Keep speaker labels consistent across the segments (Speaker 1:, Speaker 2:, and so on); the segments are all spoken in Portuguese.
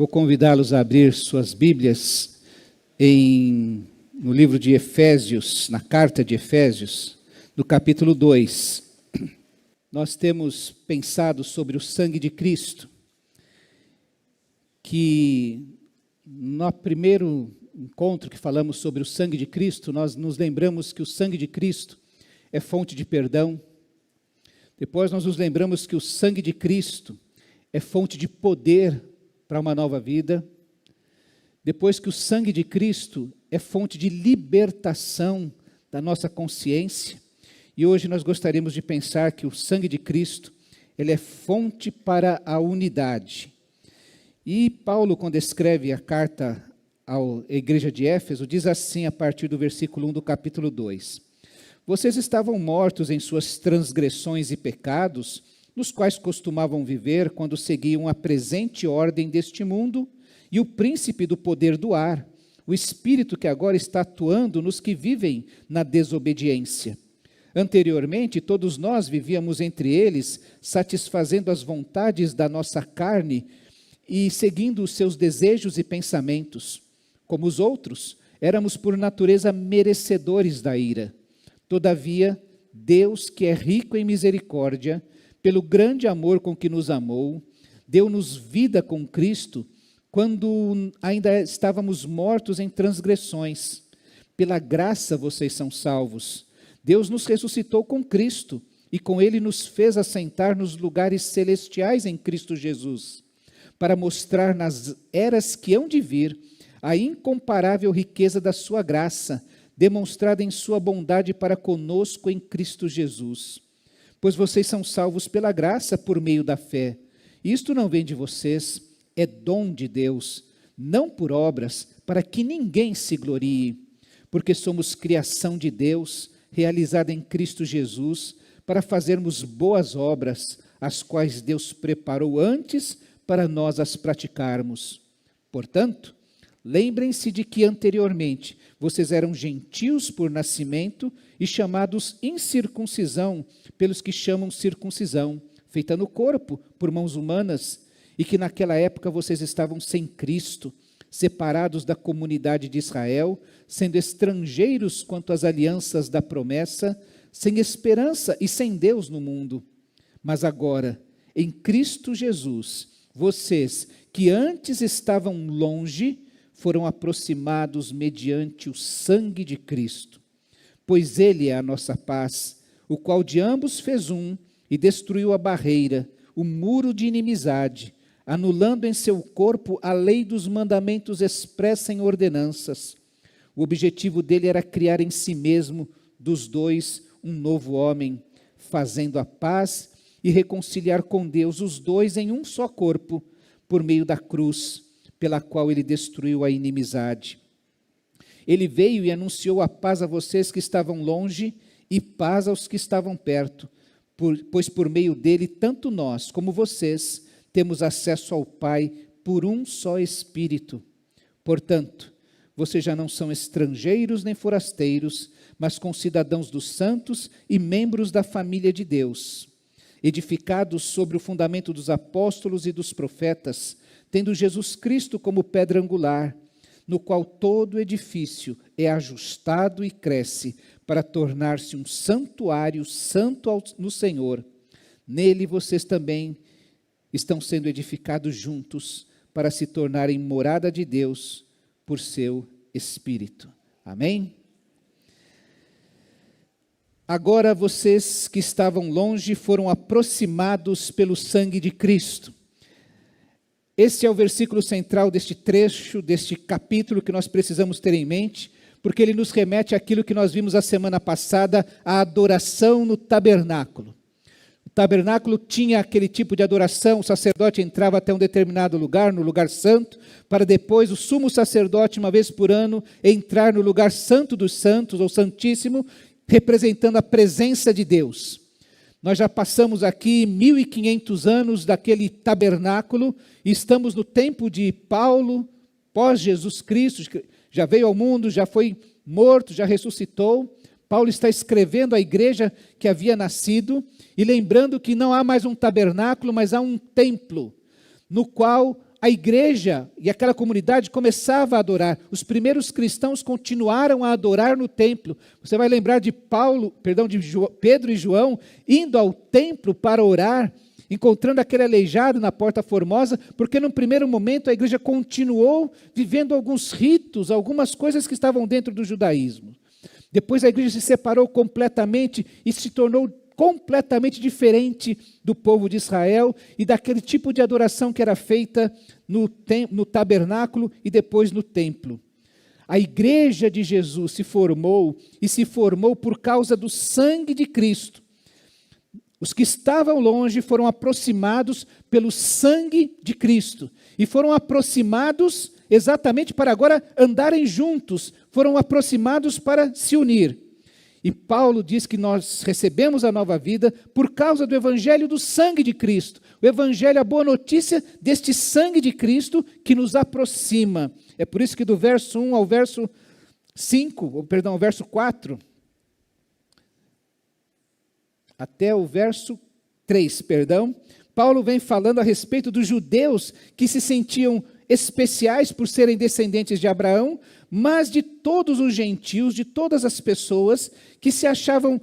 Speaker 1: Vou convidá-los a abrir suas Bíblias no livro de Efésios, na carta de Efésios, no capítulo 2. Nós temos pensado sobre o sangue de Cristo, que no primeiro encontro que falamos sobre o sangue de Cristo, nós nos lembramos que o sangue de Cristo é fonte de perdão. Depois nós nos lembramos que o sangue de Cristo é fonte de poder para uma nova vida. Depois que o sangue de Cristo é fonte de libertação da nossa consciência. E hoje nós gostaríamos de pensar que o sangue de Cristo, ele é fonte para a unidade. E Paulo, quando escreve a carta à igreja de Éfeso, diz assim a partir do versículo 1 do capítulo 2. Vocês estavam mortos em suas transgressões e pecados, nos quais costumavam viver quando seguiam a presente ordem deste mundo e o príncipe do poder do ar, o espírito que agora está atuando nos que vivem na desobediência. Anteriormente, todos nós vivíamos entre eles, satisfazendo as vontades da nossa carne e seguindo os seus desejos e pensamentos. Como os outros, éramos por natureza merecedores da ira. Todavia, Deus, que é rico em misericórdia, pelo grande amor com que nos amou, deu-nos vida com Cristo, quando ainda estávamos mortos em transgressões. Pela graça vocês são salvos. Deus nos ressuscitou com Cristo, e com Ele nos fez assentar nos lugares celestiais em Cristo Jesus, para mostrar nas eras que hão de vir a incomparável riqueza da sua graça, demonstrada em sua bondade para conosco em Cristo Jesus. Pois vocês são salvos pela graça por meio da fé. Isto não vem de vocês, é dom de Deus, não por obras, para que ninguém se glorie, porque somos criação de Deus, realizada em Cristo Jesus, para fazermos boas obras, as quais Deus preparou antes para nós as praticarmos. Portanto, lembrem-se de que anteriormente vocês eram gentios por nascimento e chamados incircuncisão pelos que chamam circuncisão, feita no corpo por mãos humanas, e que naquela época vocês estavam sem Cristo, separados da comunidade de Israel, sendo estrangeiros quanto às alianças da promessa, sem esperança e sem Deus no mundo. Mas agora, em Cristo Jesus, vocês que antes estavam longe, foram aproximados mediante o sangue de Cristo. Pois Ele é a nossa paz, o qual de ambos fez um e destruiu a barreira, o muro de inimizade, anulando em seu corpo a lei dos mandamentos expressa em ordenanças. O objetivo dele era criar em si mesmo, dos dois, um novo homem, fazendo a paz e reconciliar com Deus os dois em um só corpo, por meio da cruz, pela qual ele destruiu a inimizade. Ele veio e anunciou a paz a vocês que estavam longe e paz aos que estavam perto, pois por meio dele, tanto nós como vocês, temos acesso ao Pai por um só Espírito. Portanto, vocês já não são estrangeiros nem forasteiros, mas concidadãos dos santos e membros da família de Deus, edificados sobre o fundamento dos apóstolos e dos profetas, tendo Jesus Cristo como pedra angular, no qual todo edifício é ajustado e cresce para tornar-se um santuário santo no Senhor. Nele vocês também estão sendo edificados juntos para se tornarem morada de Deus por seu Espírito. Amém? Agora vocês que estavam longe foram aproximados pelo sangue de Cristo. Esse é o versículo central deste trecho, deste capítulo que nós precisamos ter em mente, porque ele nos remete àquilo que nós vimos a semana passada, a adoração no tabernáculo. O tabernáculo tinha aquele tipo de adoração, o sacerdote entrava até um determinado lugar, no lugar santo, para depois o sumo sacerdote, uma vez por ano, entrar no lugar santo dos santos, ou santíssimo, representando a presença de Deus. Nós já passamos aqui 1500 anos daquele tabernáculo, e estamos no tempo de Paulo, pós Jesus Cristo, já veio ao mundo, já foi morto, já ressuscitou. Paulo está escrevendo à igreja que havia nascido, e lembrando que não há mais um tabernáculo, mas há um templo, no qual a igreja e aquela comunidade começava a adorar. Os primeiros cristãos continuaram a adorar no templo. Você vai lembrar de Pedro e João indo ao templo para orar, encontrando aquele aleijado na Porta Formosa, porque num primeiro momento a igreja continuou vivendo alguns ritos, algumas coisas que estavam dentro do judaísmo. Depois a igreja se separou completamente e se tornou completamente diferente do povo de Israel e daquele tipo de adoração que era feita no tabernáculo e depois no templo. A igreja de Jesus se formou e se formou por causa do sangue de Cristo. Os que estavam longe foram aproximados pelo sangue de Cristo e foram aproximados exatamente para agora andarem juntos, foram aproximados para se unir. E Paulo diz que nós recebemos a nova vida por causa do evangelho do sangue de Cristo. O evangelho, a boa notícia deste sangue de Cristo que nos aproxima. É por isso que do verso 1 ao verso 4, até o verso 3, Paulo vem falando a respeito dos judeus que se sentiam especiais por serem descendentes de Abraão, mas de todos os gentios, de todas as pessoas que se achavam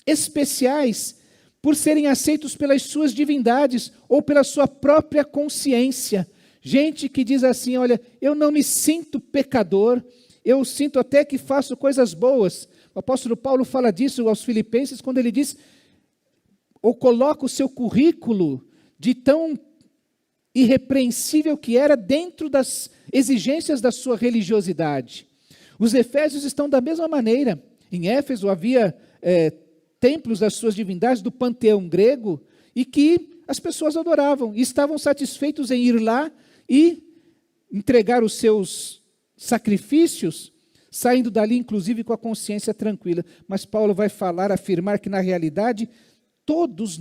Speaker 1: especiais por serem aceitos pelas suas divindades ou pela sua própria consciência. Gente que diz assim, olha, eu não me sinto pecador, eu sinto até que faço coisas boas. O apóstolo Paulo fala disso aos Filipenses quando ele diz, ou coloca o seu currículo de tão irrepreensível que era dentro das exigências da sua religiosidade. Os efésios estão da mesma maneira. Em Éfeso havia templos das suas divindades do panteão grego e que as pessoas adoravam e estavam satisfeitos em ir lá e entregar os seus sacrifícios, saindo dali inclusive com a consciência tranquila. Mas Paulo vai afirmar que na realidade todos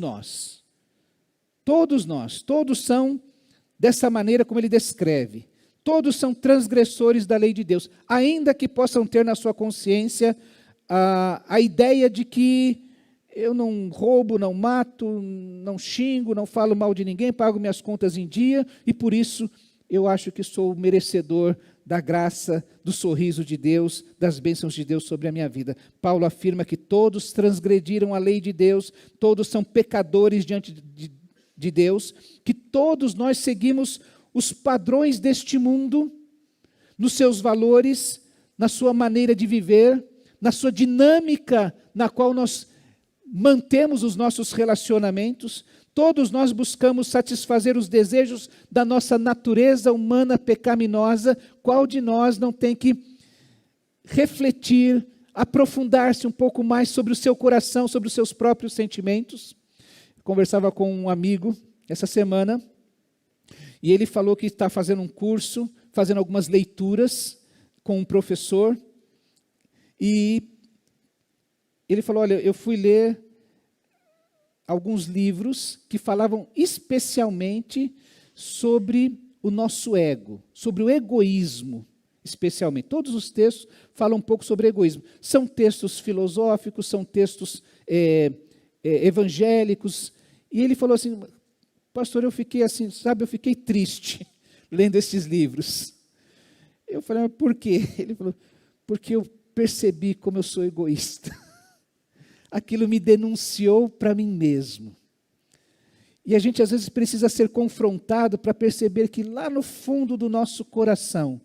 Speaker 1: são dessa maneira como ele descreve. Todos são transgressores da lei de Deus, ainda que possam ter na sua consciência a ideia de que eu não roubo, não mato, não xingo, não falo mal de ninguém, pago minhas contas em dia, e por isso eu acho que sou merecedor da graça, do sorriso de Deus, das bênçãos de Deus sobre a minha vida. Paulo afirma que todos transgrediram a lei de Deus, todos são pecadores diante de Deus, que todos nós seguimos os padrões deste mundo, nos seus valores, na sua maneira de viver, na sua dinâmica na qual nós mantemos os nossos relacionamentos. Todos nós buscamos satisfazer os desejos da nossa natureza humana pecaminosa. Qual de nós não tem que refletir, aprofundar-se um pouco mais sobre o seu coração, sobre os seus próprios sentimentos? Conversava com um amigo essa semana, e ele falou que está fazendo um curso, fazendo algumas leituras com um professor, e ele falou, olha, eu fui ler alguns livros que falavam especialmente sobre o nosso ego, sobre o egoísmo, especialmente. Todos os textos falam um pouco sobre egoísmo. São textos filosóficos, são textos evangélicos, e ele falou assim, pastor, eu fiquei assim, eu fiquei triste lendo esses livros. Eu falei, mas por quê? Ele falou, porque eu percebi como eu sou egoísta. Aquilo me denunciou para mim mesmo. E a gente às vezes precisa ser confrontado para perceber que lá no fundo do nosso coração,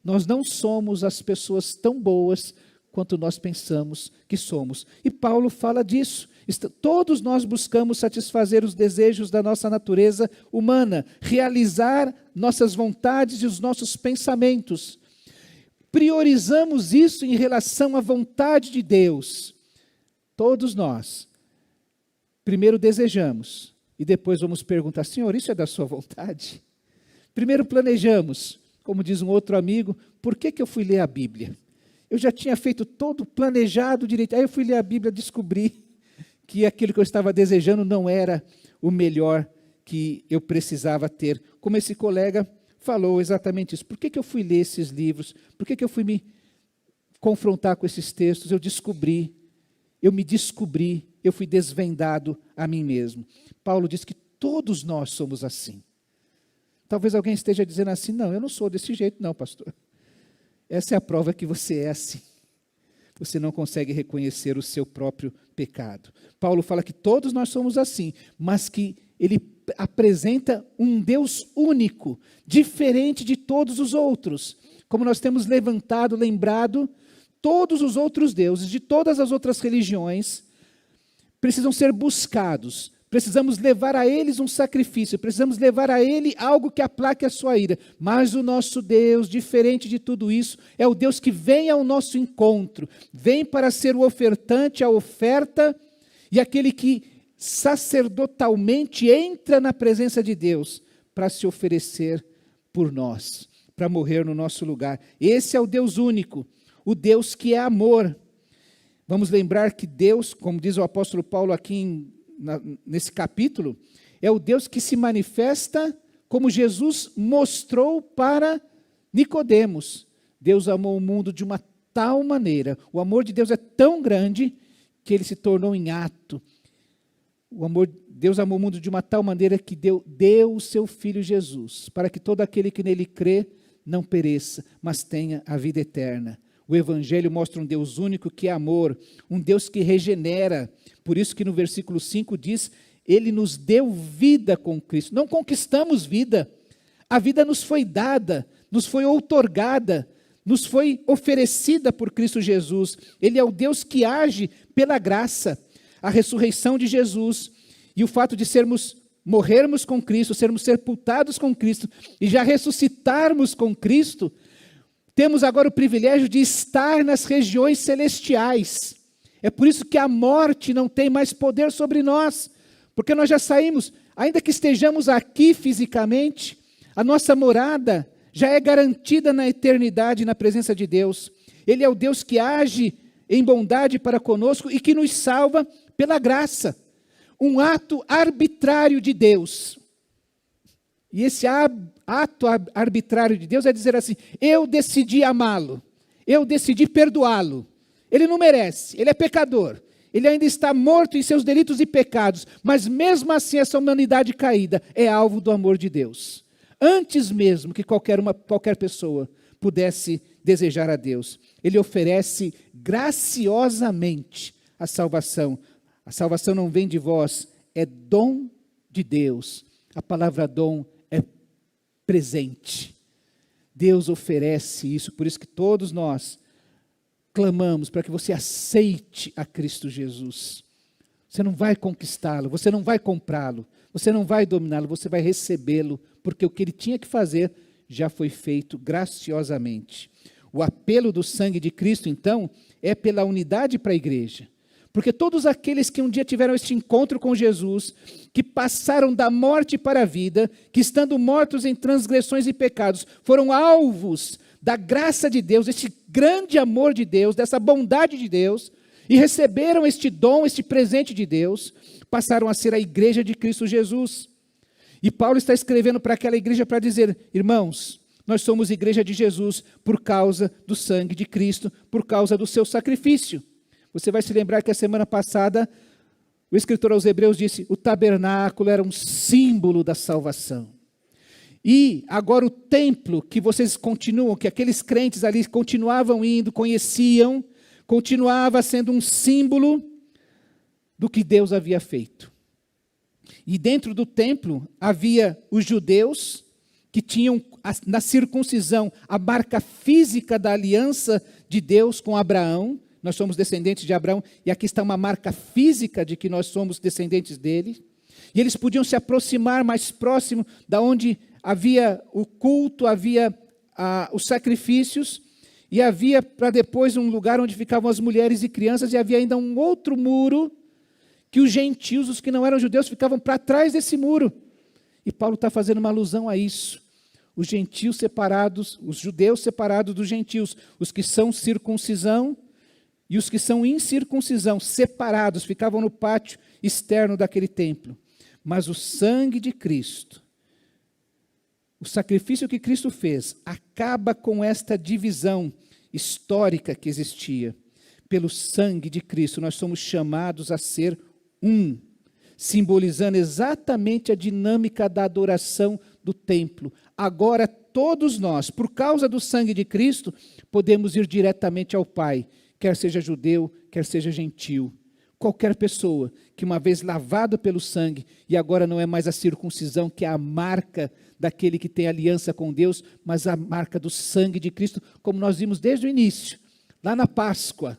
Speaker 1: nós não somos as pessoas tão boas quanto nós pensamos que somos. E Paulo fala disso. Todos nós buscamos satisfazer os desejos da nossa natureza humana, realizar nossas vontades e os nossos pensamentos. Priorizamos isso em relação à vontade de Deus. Todos nós, primeiro desejamos, e depois vamos perguntar, Senhor, isso é da sua vontade? Primeiro planejamos, como diz um outro amigo, por que eu fui ler a Bíblia? Eu já tinha feito todo planejado direito, aí eu fui ler a Bíblia e descobri que aquilo que eu estava desejando não era o melhor que eu precisava ter. Como esse colega falou exatamente isso. Por que eu fui ler esses livros? Por que eu fui me confrontar com esses textos? Eu me descobri, eu fui desvendado a mim mesmo. Paulo diz que todos nós somos assim. Talvez alguém esteja dizendo assim, não, eu não sou desse jeito não, pastor. Essa é a prova que você é assim. Você não consegue reconhecer o seu próprio pecado. Paulo fala que todos nós somos assim, mas que ele apresenta um Deus único, diferente de todos os outros. Como nós temos lembrado, todos os outros deuses, de todas as outras religiões, precisam ser buscados. Precisamos levar a eles um sacrifício, precisamos levar a ele algo que aplaque a sua ira. Mas o nosso Deus, diferente de tudo isso, é o Deus que vem ao nosso encontro, vem para ser o ofertante, a oferta, e aquele que sacerdotalmente entra na presença de Deus para se oferecer por nós, para morrer no nosso lugar. Esse é o Deus único, o Deus que é amor. Vamos lembrar que Deus, como diz o apóstolo Paulo aqui nesse capítulo, é o Deus que se manifesta como Jesus mostrou para Nicodemos. Deus amou o mundo de uma tal maneira, o amor de Deus é tão grande que ele se tornou em ato. Deus amou o mundo de uma tal maneira que deu o seu Filho Jesus, para que todo aquele que nele crê não pereça, mas tenha a vida eterna. O Evangelho mostra um Deus único que é amor, um Deus que regenera. Por isso que no versículo 5 diz, Ele nos deu vida com Cristo. Não conquistamos vida, a vida nos foi dada, nos foi outorgada, nos foi oferecida por Cristo Jesus. Ele é o Deus que age pela graça. A ressurreição de Jesus e o fato de morrermos com Cristo, sermos sepultados com Cristo e já ressuscitarmos com Cristo, temos agora o privilégio de estar nas regiões celestiais. É por isso que a morte não tem mais poder sobre nós, porque nós já saímos, ainda que estejamos aqui fisicamente, a nossa morada já é garantida na eternidade, na presença de Deus. Ele é o Deus que age em bondade para conosco e que nos salva pela graça. Um ato arbitrário de Deus. E esse ato arbitrário de Deus é dizer assim, eu decidi amá-lo, eu decidi perdoá-lo. Ele não merece, ele é pecador, ele ainda está morto em seus delitos e pecados, mas mesmo assim essa humanidade caída é alvo do amor de Deus. Antes mesmo que qualquer pessoa pudesse desejar a Deus, ele oferece graciosamente a salvação. A salvação não vem de vós, é dom de Deus. A palavra dom é presente. Deus oferece isso, por isso que todos nós clamamos para que você aceite a Cristo Jesus. Você não vai conquistá-lo, você não vai comprá-lo, você não vai dominá-lo, você vai recebê-lo, porque o que ele tinha que fazer já foi feito graciosamente. O apelo do sangue de Cristo, então, é pela unidade para a igreja. Porque todos aqueles que um dia tiveram este encontro com Jesus, que passaram da morte para a vida, que estando mortos em transgressões e pecados, foram alvos da graça de Deus, este grande amor de Deus, dessa bondade de Deus, e receberam este dom, este presente de Deus, passaram a ser a igreja de Cristo Jesus. E Paulo está escrevendo para aquela igreja para dizer, irmãos, nós somos igreja de Jesus por causa do sangue de Cristo, por causa do seu sacrifício. Você vai se lembrar que a semana passada, o escritor aos Hebreus disse, o tabernáculo era um símbolo da salvação. E agora o templo que vocês continuam, que aqueles crentes ali continuavam indo, conheciam, continuava sendo um símbolo do que Deus havia feito. E dentro do templo havia os judeus que tinham na circuncisão a marca física da aliança de Deus com Abraão. Nós somos descendentes de Abraão e aqui está uma marca física de que nós somos descendentes dele. E eles podiam se aproximar mais próximo da onde havia o culto, havia os sacrifícios, e havia para depois um lugar onde ficavam as mulheres e crianças, e havia ainda um outro muro, que os gentios, os que não eram judeus, ficavam para trás desse muro. E Paulo está fazendo uma alusão a isso. Os gentios separados, os judeus separados dos gentios, os que são circuncisão e os que são incircuncisão, separados, ficavam no pátio externo daquele templo. Mas o sangue de Cristo, o sacrifício que Cristo fez, acaba com esta divisão histórica que existia. Pelo sangue de Cristo, nós somos chamados a ser um, simbolizando exatamente a dinâmica da adoração do templo. Agora todos nós, por causa do sangue de Cristo, podemos ir diretamente ao Pai, quer seja judeu, quer seja gentil. Qualquer pessoa que uma vez lavado pelo sangue, e agora não é mais a circuncisão, que é a marca daquele que tem aliança com Deus, mas a marca do sangue de Cristo, como nós vimos desde o início, lá na Páscoa,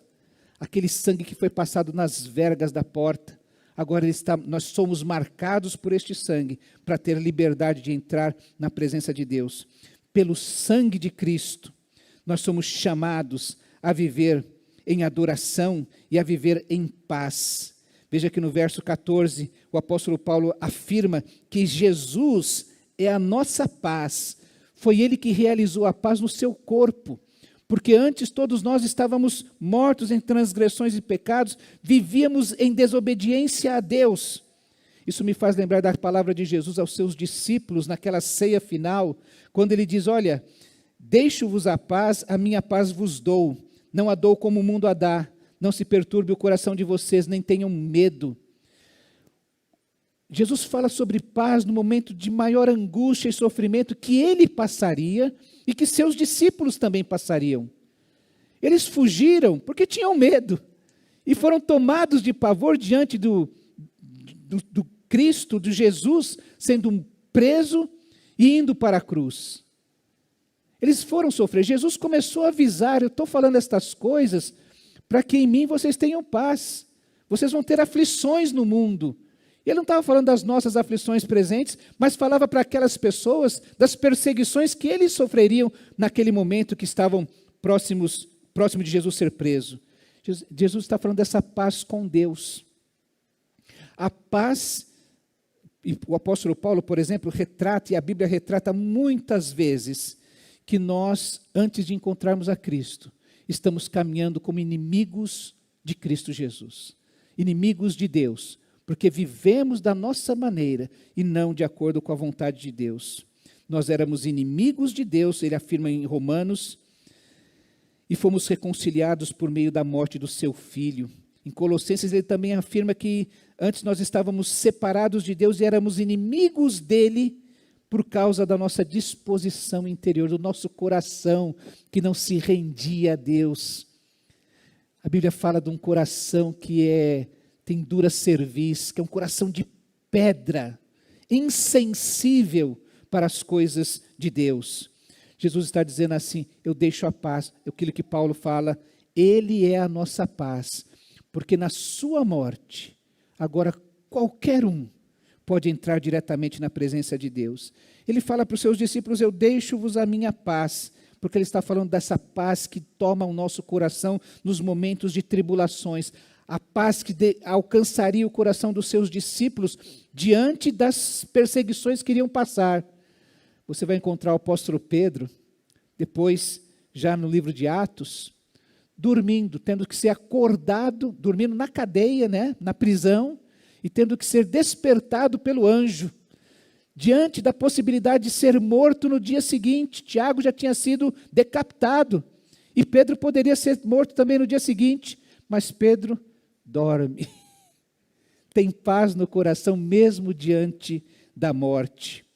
Speaker 1: aquele sangue que foi passado nas vergas da porta. Agora nós somos marcados por este sangue, para ter liberdade de entrar na presença de Deus. Pelo sangue de Cristo, nós somos chamados a viver em adoração e a viver em paz. Veja que no verso 14, o apóstolo Paulo afirma que Jesus é a nossa paz. Foi ele que realizou a paz no seu corpo. Porque antes todos nós estávamos mortos em transgressões e pecados, vivíamos em desobediência a Deus. Isso me faz lembrar da palavra de Jesus aos seus discípulos, naquela ceia final, quando ele diz, olha, deixo-vos a minha paz vos dou, não a dou como o mundo a dá, não se perturbe o coração de vocês, nem tenham medo. Jesus fala sobre paz no momento de maior angústia e sofrimento que ele passaria e que seus discípulos também passariam. Eles fugiram porque tinham medo e foram tomados de pavor diante do Cristo, de Jesus, sendo preso e indo para a cruz. Eles foram sofrer. Jesus começou a avisar, eu estou falando estas coisas para que em mim vocês tenham paz. Vocês vão ter aflições no mundo. Ele não estava falando das nossas aflições presentes, mas falava para aquelas pessoas das perseguições que eles sofreriam naquele momento que estavam próximo de Jesus ser preso. Jesus está falando dessa paz com Deus. A paz, e o apóstolo Paulo, por exemplo, retrata, e a Bíblia retrata muitas vezes, que nós, antes de encontrarmos a Cristo, estamos caminhando como inimigos de Cristo Jesus. Inimigos de Deus. Porque vivemos da nossa maneira e não de acordo com a vontade de Deus. Nós éramos inimigos de Deus, ele afirma em Romanos, e fomos reconciliados por meio da morte do seu Filho. Em Colossenses ele também afirma que antes nós estávamos separados de Deus e éramos inimigos dele por causa da nossa disposição interior, do nosso coração que não se rendia a Deus. A Bíblia fala de um coração que tem dura cerviz, que é um coração de pedra, insensível para as coisas de Deus. Jesus está dizendo assim, eu deixo a paz, aquilo que Paulo fala, ele é a nossa paz, porque na sua morte, agora qualquer um pode entrar diretamente na presença de Deus. Ele fala para os seus discípulos, eu deixo-vos a minha paz, porque ele está falando dessa paz que toma o nosso coração nos momentos de tribulações, a paz que alcançaria o coração dos seus discípulos diante das perseguições que iriam passar. Você vai encontrar o apóstolo Pedro, depois, já no livro de Atos, dormindo, tendo que ser acordado, dormindo na cadeia, na prisão, e tendo que ser despertado pelo anjo, diante da possibilidade de ser morto no dia seguinte. Tiago já tinha sido decapitado, e Pedro poderia ser morto também no dia seguinte, mas Pedro dorme, tem paz no coração mesmo diante da morte.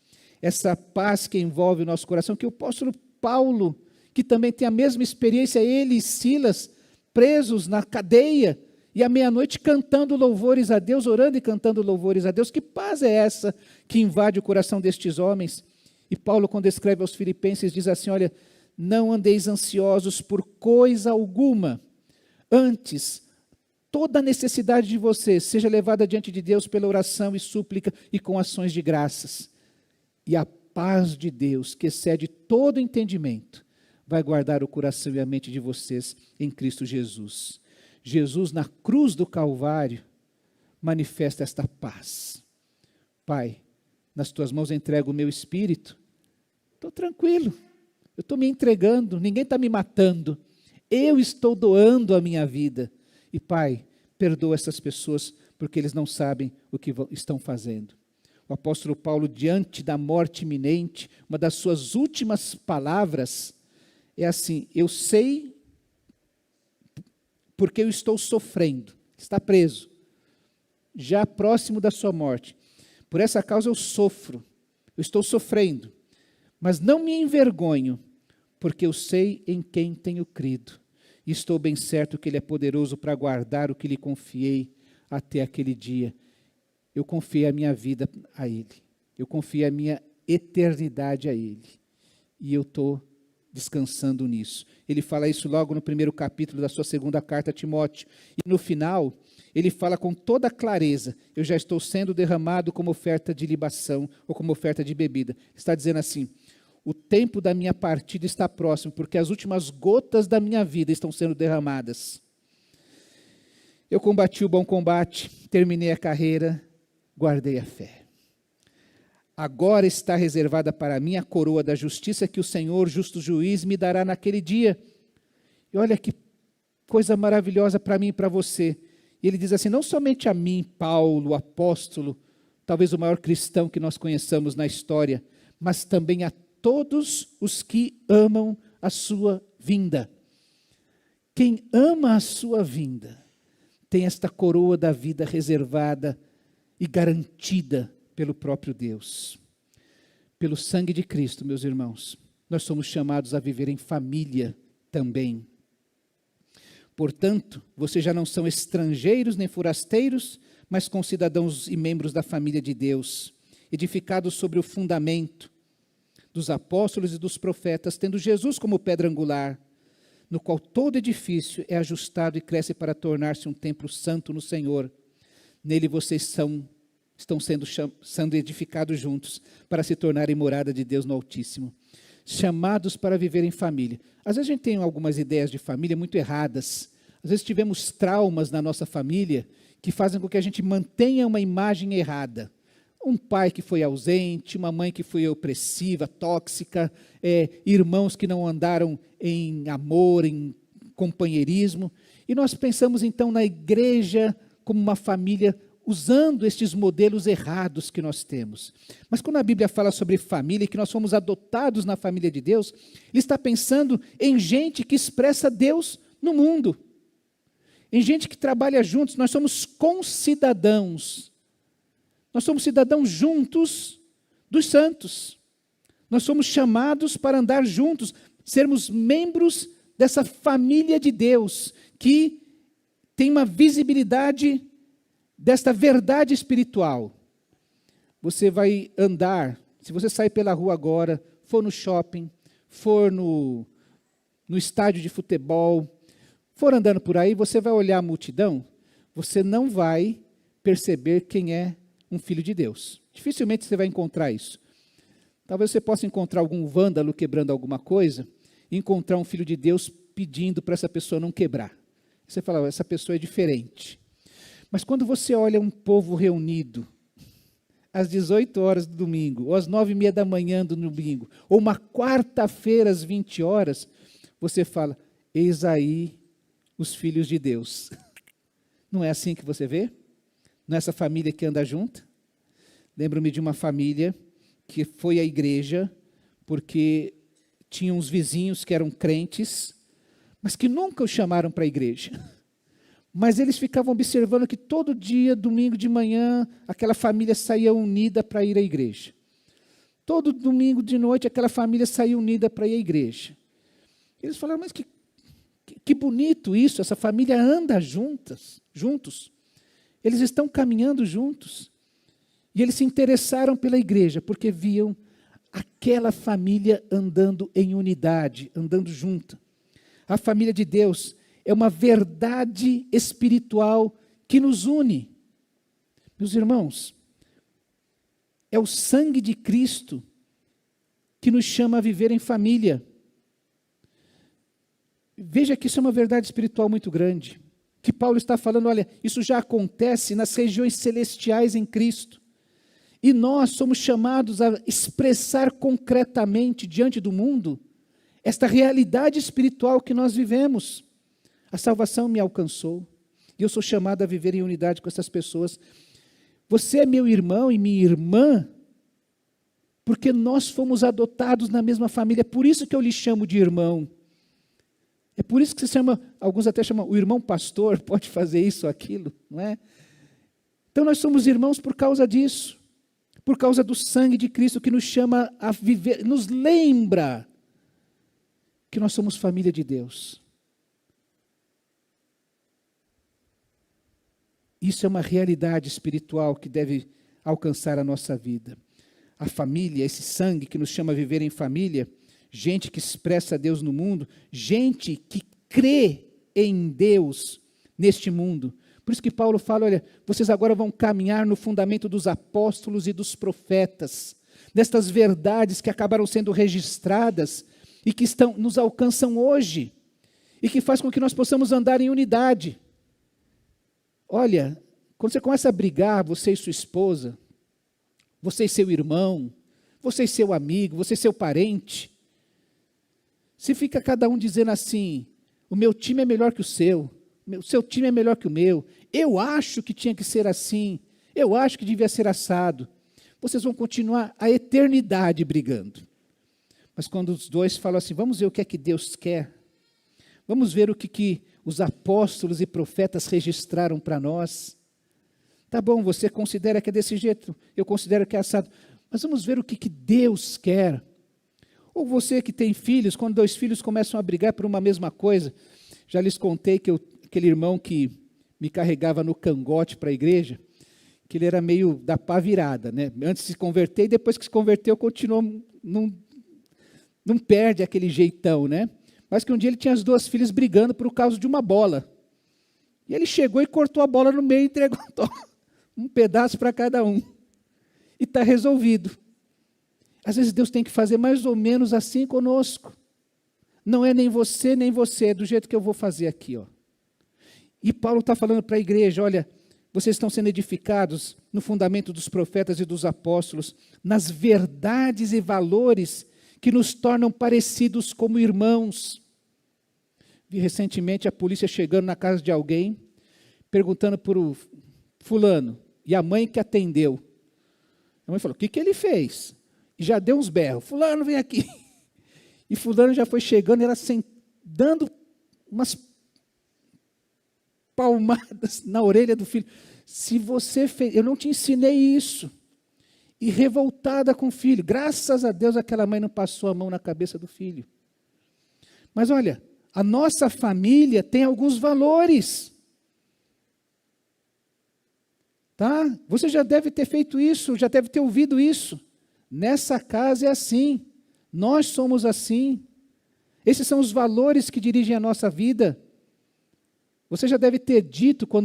Speaker 1: Essa paz que envolve o nosso coração, que o apóstolo Paulo, que também tem a mesma experiência, ele e Silas, presos na cadeia, e à meia-noite cantando louvores a Deus, orando e cantando louvores a Deus. Que paz é essa que invade o coração destes homens? E Paulo, quando escreve aos Filipenses, diz assim, olha, não andeis ansiosos por coisa alguma, antes, toda a necessidade de vocês seja levada diante de Deus pela oração e súplica e com ações de graças. E a paz de Deus, que excede todo entendimento, vai guardar o coração e a mente de vocês em Cristo Jesus. Jesus, na cruz do Calvário, manifesta esta paz. Pai, nas tuas mãos entrego o meu espírito. Estou tranquilo, eu estou me entregando, ninguém está me matando. Eu estou doando a minha vida. E Pai, perdoa essas pessoas porque eles não sabem o que estão fazendo. O apóstolo Paulo, diante da morte iminente, uma das suas últimas palavras é assim, eu sei porque eu estou sofrendo, está preso, já próximo da sua morte. Por essa causa eu sofro, eu estou sofrendo, mas não me envergonho, porque eu sei em quem tenho crido. E estou bem certo que Ele é poderoso para guardar o que lhe confiei até aquele dia. Eu confiei a minha vida a Ele. Eu confiei a minha eternidade a Ele. E eu estou descansando nisso. Ele fala isso logo no primeiro capítulo da sua segunda carta a Timóteo. E no final, ele fala com toda clareza: eu já estou sendo derramado como oferta de libação ou como oferta de bebida. Está dizendo assim: o tempo da minha partida está próximo, porque as últimas gotas da minha vida estão sendo derramadas. Eu combati o bom combate, terminei a carreira, guardei a fé. Agora está reservada para mim a coroa da justiça que o Senhor, justo juiz, me dará naquele dia. E olha que coisa maravilhosa para mim e para você. E ele diz assim: não somente a mim, Paulo, apóstolo, talvez o maior cristão que nós conheçamos na história, mas também a todos os que amam a sua vinda. Quem ama a sua vinda tem esta coroa da vida reservada e garantida pelo próprio Deus. Pelo sangue de Cristo, meus irmãos, nós somos chamados a viver em família também. Portanto, vocês já não são estrangeiros nem forasteiros, mas concidadãos e membros da família de Deus, edificados sobre o fundamento dos apóstolos e dos profetas, tendo Jesus como pedra angular, no qual todo edifício é ajustado e cresce para tornar-se um templo santo no Senhor. Nele vocês estão sendo edificados juntos para se tornarem morada de Deus no Altíssimo, chamados para viver em família. Às vezes a gente tem algumas ideias de família muito erradas. Às vezes tivemos traumas na nossa família que fazem com que a gente mantenha uma imagem errada. Um pai que foi ausente, uma mãe que foi opressiva, tóxica, irmãos que não andaram em amor, em companheirismo. E nós pensamos então na igreja como uma família usando estes modelos errados que nós temos. Mas quando a Bíblia fala sobre família e que nós fomos adotados na família de Deus, Ele está pensando em gente que expressa Deus no mundo. Em gente que trabalha juntos. Nós somos concidadãos. Nós somos cidadãos juntos dos santos. Nós somos chamados para andar juntos, sermos membros dessa família de Deus, que tem uma visibilidade desta verdade espiritual. Você vai andar, se você sair pela rua agora, for no shopping, for no estádio de futebol, for andando por aí, você vai olhar a multidão, você não vai perceber quem é um filho de Deus. Dificilmente você vai encontrar isso. Talvez você possa encontrar algum vândalo quebrando alguma coisa, e encontrar um filho de Deus pedindo para essa pessoa não quebrar. Você fala: essa pessoa é diferente. Mas quando você olha um povo reunido, às 18 horas do domingo, ou às 9h30 da manhã do domingo, ou uma quarta-feira às 20 horas, você fala: eis aí os filhos de Deus. Não é assim que você vê? Não é essa família que anda junta? Lembro-me de uma família que foi à igreja porque tinha uns vizinhos que eram crentes, mas que nunca o chamaram para a igreja. Mas eles ficavam observando que todo dia, domingo de manhã, aquela família saía unida para ir à igreja. Todo domingo de noite, aquela família saía unida para ir à igreja. Eles falaram: mas que bonito isso, essa família anda juntos. Eles estão caminhando juntos. E eles se interessaram pela igreja, porque viam aquela família andando em unidade, andando junta. A família de Deus é uma verdade espiritual que nos une. Meus irmãos, é o sangue de Cristo que nos chama a viver em família. Veja que isso é uma verdade espiritual muito grande. Que Paulo está falando: olha, isso já acontece nas regiões celestiais em Cristo. E nós somos chamados a expressar concretamente diante do mundo esta realidade espiritual que nós vivemos. A salvação me alcançou, e eu sou chamado a viver em unidade com essas pessoas. Você é meu irmão e minha irmã, porque nós fomos adotados na mesma família. É por isso que eu lhe chamo de irmão. É por isso que você chama, alguns até chamam o irmão pastor, pode fazer isso ou aquilo, não é? Então nós somos irmãos por causa disso. Por causa do sangue de Cristo que nos chama a viver, nos lembra que nós somos família de Deus. Isso é uma realidade espiritual que deve alcançar a nossa vida. A família, esse sangue que nos chama a viver em família, gente que expressa Deus no mundo, gente que crê em Deus neste mundo. Por isso que Paulo fala, olha, vocês agora vão caminhar no fundamento dos apóstolos e dos profetas, destas verdades que acabaram sendo registradas e que nos alcançam hoje, e que faz com que nós possamos andar em unidade. Olha, quando você começa a brigar, você e sua esposa, você e seu irmão, você e seu amigo, você e seu parente, se fica cada um dizendo assim, o meu time é melhor que o seu time é melhor que o meu, eu acho que tinha que ser assim, eu acho que devia ser assado, vocês vão continuar a eternidade brigando. Mas quando os dois falam assim, vamos ver o que é que Deus quer, vamos ver o que os apóstolos e profetas registraram para nós. Tá bom, você considera que é desse jeito, eu considero que é assado, mas vamos ver o que Deus quer. Ou você que tem filhos, quando dois filhos começam a brigar por uma mesma coisa, já lhes contei que aquele irmão que me carregava no cangote para a igreja, que ele era meio da pá virada, né? Antes de se converter e depois que se converteu, continuou, não perde aquele jeitão, né? Mas que um dia ele tinha as duas filhas brigando por causa de uma bola. E ele chegou e cortou a bola no meio e entregou um pedaço para cada um. E está resolvido. Às vezes Deus tem que fazer mais ou menos assim conosco. Não é nem você, é do jeito que eu vou fazer aqui, ó. E Paulo está falando para a igreja, olha, vocês estão sendo edificados no fundamento dos profetas e dos apóstolos, nas verdades e valores que nos tornam parecidos como irmãos. Vi recentemente a polícia chegando na casa de alguém, perguntando por o fulano, e a mãe que atendeu. A mãe falou, o que ele fez? E já deu uns berros, fulano vem aqui. E fulano já foi chegando, ela dando umas palmadas na orelha do filho. Se você fez, eu não te ensinei isso. E revoltada com o filho. Graças a Deus aquela mãe não passou a mão na cabeça do filho. Mas olha, a nossa família tem alguns valores. Tá? Você já deve ter feito isso, já deve ter ouvido isso. Nessa casa é assim. Nós somos assim. Esses são os valores que dirigem a nossa vida. Você já deve ter dito para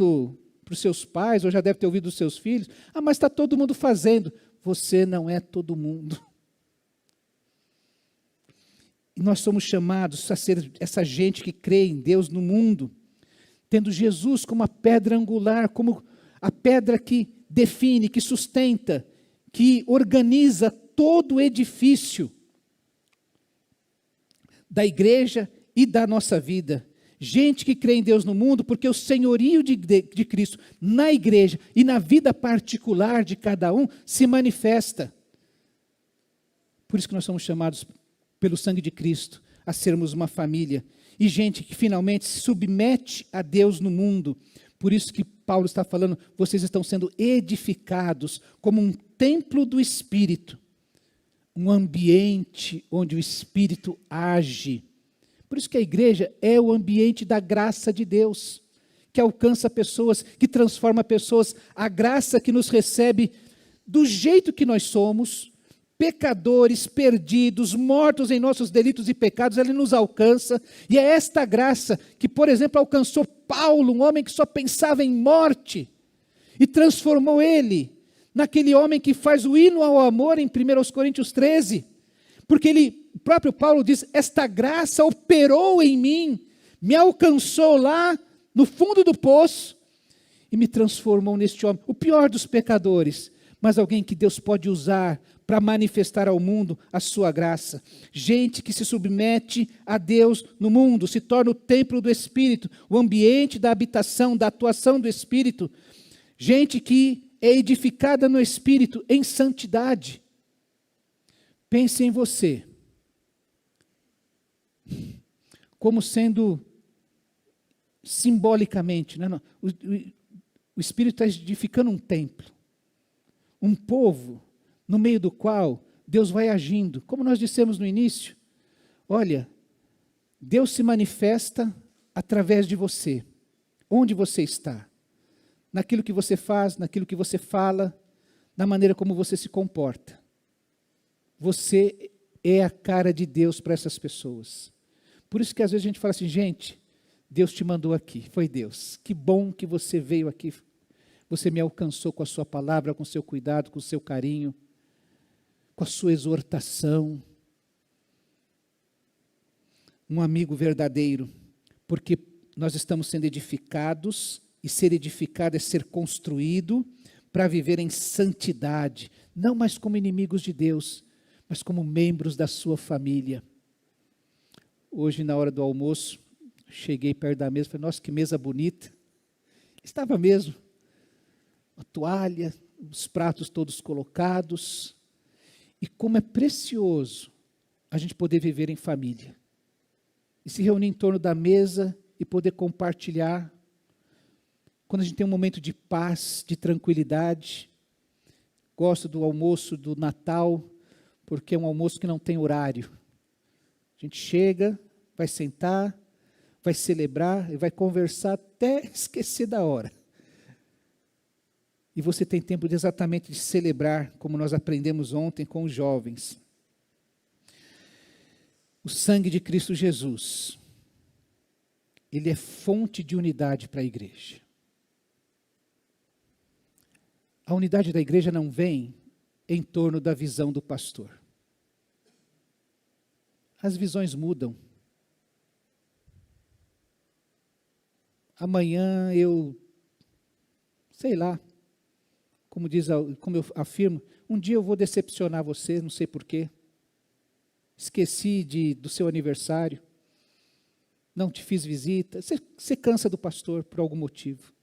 Speaker 1: os seus pais, ou já deve ter ouvido dos seus filhos, mas está todo mundo fazendo. Você não é todo mundo. E nós somos chamados a ser essa gente que crê em Deus no mundo, tendo Jesus como a pedra angular, como a pedra que define, que sustenta, que organiza todo o edifício da igreja e da nossa vida. Gente que crê em Deus no mundo, porque o senhorio de Cristo na igreja e na vida particular de cada um se manifesta. Por isso que nós somos chamados pelo sangue de Cristo a sermos uma família. E gente que finalmente se submete a Deus no mundo. Por isso que Paulo está falando, vocês estão sendo edificados como um templo do Espírito. Um ambiente onde o Espírito age. Por isso que a igreja é o ambiente da graça de Deus, que alcança pessoas, que transforma pessoas, a graça que nos recebe do jeito que nós somos, pecadores, perdidos, mortos em nossos delitos e pecados, ela nos alcança, e é esta graça que, por exemplo, alcançou Paulo, um homem que só pensava em morte, e transformou ele naquele homem que faz o hino ao amor em 1 Coríntios 13, porque o próprio Paulo diz, esta graça operou em mim, me alcançou lá no fundo do poço e me transformou neste homem, o pior dos pecadores, mas alguém que Deus pode usar para manifestar ao mundo a sua graça. Gente que se submete a Deus no mundo, se torna o templo do Espírito, o ambiente da habitação, da atuação do Espírito. Gente que é edificada no Espírito em santidade. Pense em você como sendo simbolicamente, né? O Espírito está edificando um templo, um povo no meio do qual Deus vai agindo. Como nós dissemos no início, olha, Deus se manifesta através de você. Onde você está? Naquilo que você faz, naquilo que você fala, na maneira como você se comporta. Você é a cara de Deus para essas pessoas. Por isso que às vezes a gente fala assim, gente, Deus te mandou aqui, foi Deus. Que bom que você veio aqui. Você me alcançou com a sua palavra, com o seu cuidado, com o seu carinho, com a sua exortação. Um amigo verdadeiro, porque nós estamos sendo edificados, e ser edificado é ser construído para viver em santidade, não mais como inimigos de Deus, mas como membros da sua família. Hoje, na hora do almoço, cheguei perto da mesa e falei, nossa, que mesa bonita. Estava mesmo. A toalha, os pratos todos colocados. E como é precioso a gente poder viver em família. E se reunir em torno da mesa e poder compartilhar. Quando a gente tem um momento de paz, de tranquilidade. Gosto do almoço do Natal, porque é um almoço que não tem horário. A gente chega, vai sentar, vai celebrar e vai conversar até esquecer da hora. E você tem tempo exatamente de celebrar, como nós aprendemos ontem com os jovens. O sangue de Cristo Jesus, ele é fonte de unidade para a igreja. A unidade da igreja não vem em torno da visão do pastor. As visões mudam. Amanhã sei lá, como eu afirmo, um dia eu vou decepcionar você, não sei porquê. Esqueci do seu aniversário, não te fiz visita. Você cansa do pastor por algum motivo.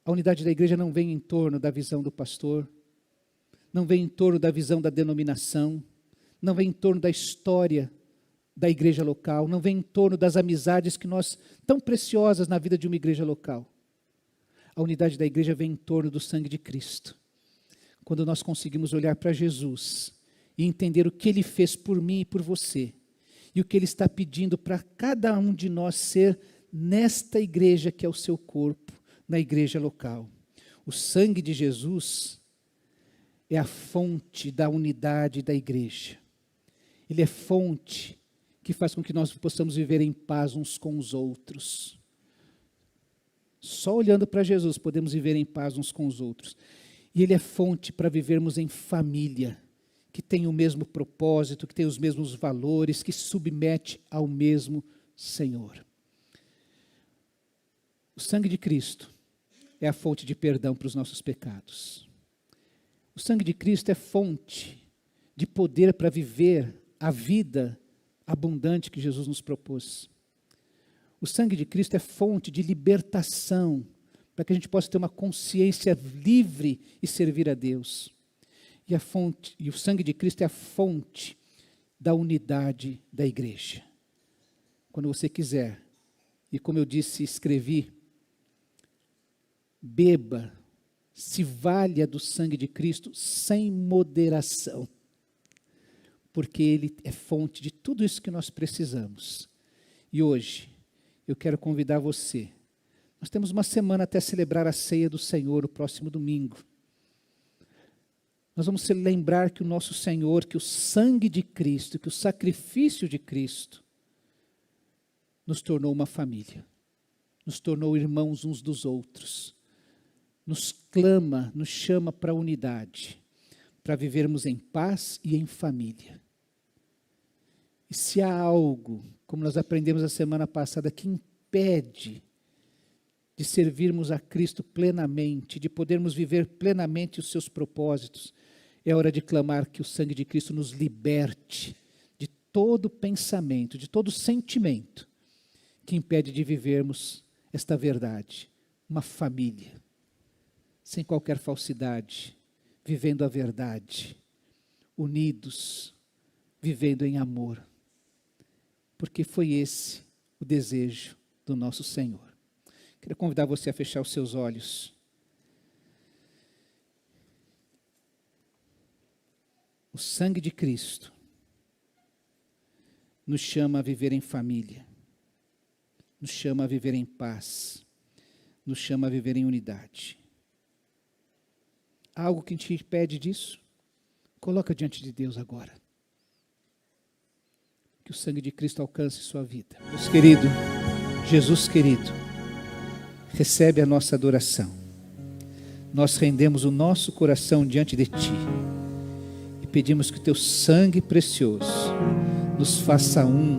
Speaker 1: A unidade da igreja não vem em torno da visão do pastor, não vem em torno da visão da denominação, não vem em torno da história da igreja local, não vem em torno das amizades que nós, tão preciosas na vida de uma igreja local. A unidade da igreja vem em torno do sangue de Cristo. Quando nós conseguimos olhar para Jesus e entender o que Ele fez por mim e por você, e o que Ele está pedindo para cada um de nós ser nesta igreja que é o seu corpo, na igreja local. O sangue de Jesus é a fonte da unidade da igreja. Ele é fonte que faz com que nós possamos viver em paz uns com os outros. Só olhando para Jesus podemos viver em paz uns com os outros. E Ele é fonte para vivermos em família, que tem o mesmo propósito, que tem os mesmos valores, que se submete ao mesmo Senhor. O sangue de Cristo é a fonte de perdão para os nossos pecados. O sangue de Cristo é fonte de poder para viver a vida abundante que Jesus nos propôs. O sangue de Cristo é fonte de libertação, para que a gente possa ter uma consciência livre e servir a Deus. E o sangue de Cristo é a fonte da unidade da igreja. Quando você quiser, e como eu disse, escrevi, beba, se valha do sangue de Cristo sem moderação, porque Ele é fonte de tudo isso que nós precisamos. E hoje, eu quero convidar você. Nós temos uma semana até celebrar a ceia do Senhor, o próximo domingo. Nós vamos lembrar que o nosso Senhor, que o sangue de Cristo, que o sacrifício de Cristo, nos tornou uma família, nos tornou irmãos uns dos outros, nos clama, nos chama para a unidade, para vivermos em paz e em família. E se há algo, como nós aprendemos a semana passada, que impede de servirmos a Cristo plenamente, de podermos viver plenamente os seus propósitos, é hora de clamar que o sangue de Cristo nos liberte de todo pensamento, de todo sentimento que impede de vivermos esta verdade, uma família, sem qualquer falsidade, vivendo a verdade, unidos, vivendo em amor, porque foi esse o desejo do nosso Senhor. Quero convidar você a fechar os seus olhos. O sangue de Cristo nos chama a viver em família, nos chama a viver em paz, nos chama a viver em unidade. Há algo que te impede disso? Coloca diante de Deus agora. Que o sangue de Cristo alcance sua vida. Deus querido, Jesus querido, recebe a nossa adoração. Nós rendemos o nosso coração diante de Ti e pedimos que o Teu sangue precioso nos faça um,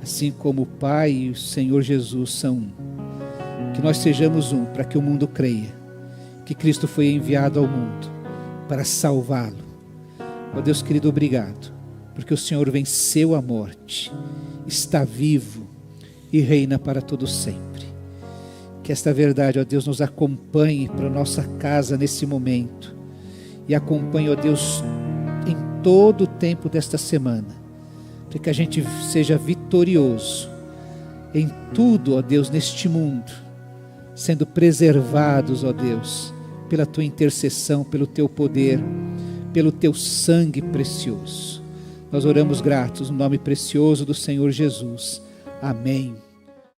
Speaker 1: assim como o Pai e o Senhor Jesus são um. Que nós sejamos um, para que o mundo creia que Cristo foi enviado ao mundo para salvá-lo. Ó Deus querido, obrigado, porque o Senhor venceu a morte, está vivo e reina para todo sempre. Que esta verdade, ó Deus, nos acompanhe para a nossa casa nesse momento e acompanhe, ó Deus, em todo o tempo desta semana, para que a gente seja vitorioso em tudo, ó Deus, neste mundo, sendo preservados, ó Deus, pela Tua intercessão, pelo Teu poder, pelo Teu sangue precioso. Nós oramos gratos no nome precioso do Senhor Jesus. Amém.